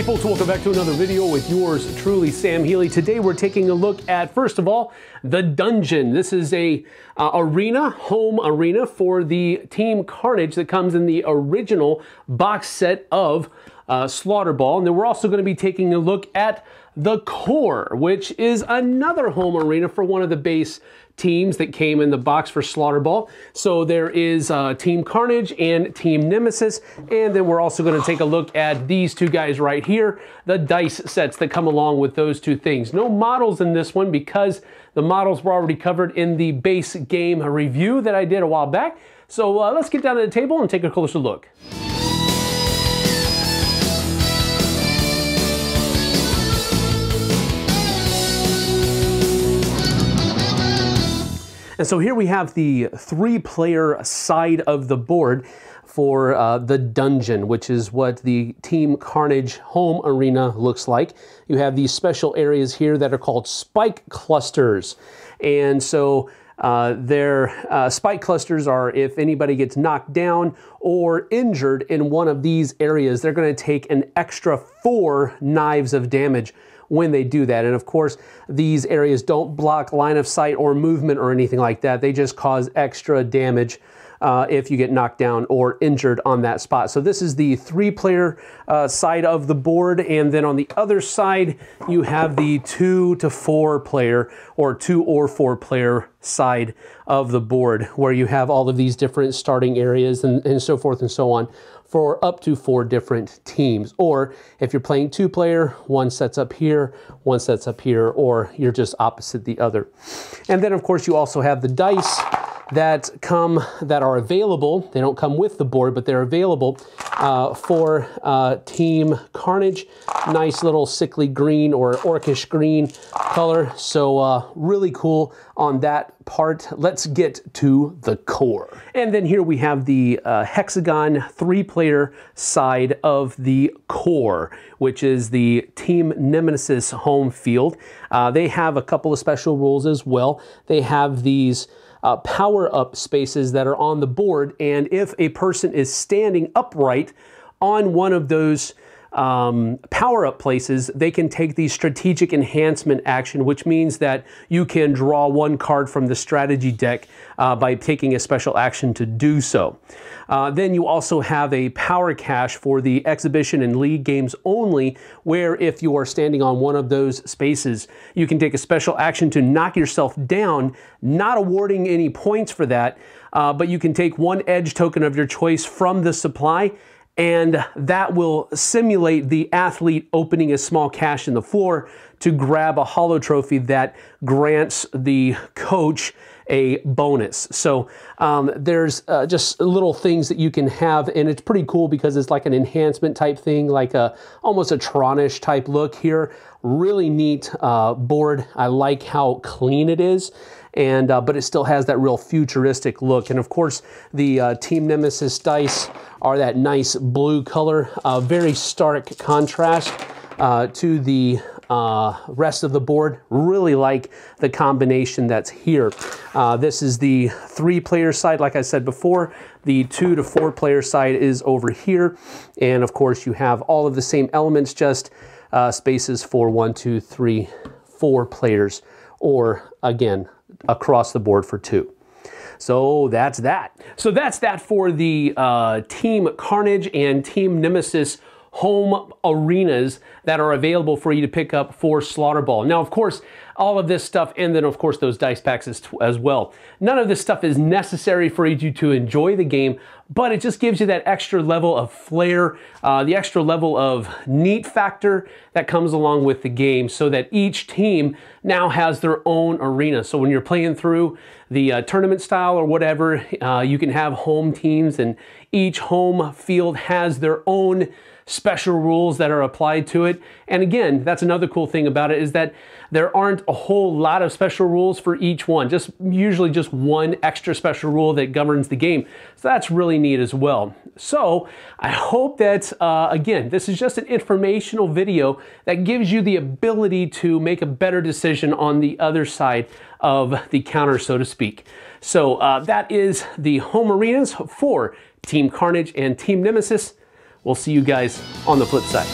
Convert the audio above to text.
Hey folks, welcome back to another video with yours truly, Sam Healey. Today we're taking a look at, first of all, the Dungeon. This is a home arena for the Team Carnage that comes in the original box set of Slaughterball. And then we're also going to be taking a look at the Core, which is another home arena for one of the base teams that came in the box for Slaughterball. So there is Team Carnage and Team Nemesis, and then we're also going to take a look at these two guys right here, the dice sets that come along with those two things. No models in this one because the models were already covered in the base game review that I did a while back. So let's get down to the table and take a closer look. And so here we have the 3-player side of the board for the Dungeon, which is what the Team Carnage home arena looks like. You have these special areas here that are called spike clusters. And so their spike clusters are if anybody gets knocked down or injured in one of these areas, they're going to take an extra 4 knives of damage when they do that. And of course, these areas don't block line of sight or movement or anything like that. They just cause extra damage if you get knocked down or injured on that spot. So this is the 3-player side of the board. And then on the other side, you have the 2 to 4 player or 2 or 4 player side of the board, where you have all of these different starting areas and so forth and so on for up to 4 different teams. Or if you're playing 2-player, one sets up here, one sets up here, or you're just opposite the other. And then of course you also have the dice that are available. They don't come with the board, but they're available for Team Carnage. Nice little sickly green or orcish green color. So really cool on that part. Let's get to the Core. And then here we have the hexagon 3-player side of the Core, which is the Team Nemesis home field. They have a couple of special rules as well. They have these power-up spaces that are on the board, and if a person is standing upright on one of those power-up places, they can take the strategic enhancement action, which means that you can draw 1 card from the strategy deck by taking a special action to do so. Then you also have a power cache for the exhibition and league games only, where if you are standing on one of those spaces, you can take a special action to knock yourself down, not awarding any points for that, but you can take 1 edge token of your choice from the supply, and that will simulate the athlete opening a small cache in the floor to grab a holo trophy that grants the coach a bonus. So there's just little things that you can have, and it's pretty cool because it's like an enhancement type thing, like almost a Tron-ish type look here. Really neat board. I like how clean it is. And but it still has that real futuristic look. And of course, the Team Nemesis dice are that nice blue color, very stark contrast to the rest of the board. Really like the combination that's here. This is the 3-player side, like I said before. The 2 to 4 player side is over here. And of course, you have all of the same elements, just spaces for 1, 2, 3, 4 players, or again, across the board for 2. So that's that. So that's that for the Team Carnage and Team Nemesis home arenas that are available for you to pick up for Slaughterball. Now, of course, all of this stuff, and then of course those dice packs as well. None of this stuff is necessary for you to enjoy the game, but it just gives you that extra level of flair, the extra level of neat factor that comes along with the game, so that each team now has their own arena. So when you're playing through the tournament style or whatever, you can have home teams, and each home field has their own special rules that are applied to it. And again, that's another cool thing about it, is that there aren't a whole lot of special rules for each one, usually just 1 extra special rule that governs the game. So that's really neat as well. So I hope that, again, this is just an informational video that gives you the ability to make a better decision on the other side of the counter, so to speak. So that is the home arenas for Team Carnage and Team Nemesis. We'll see you guys on the flip side.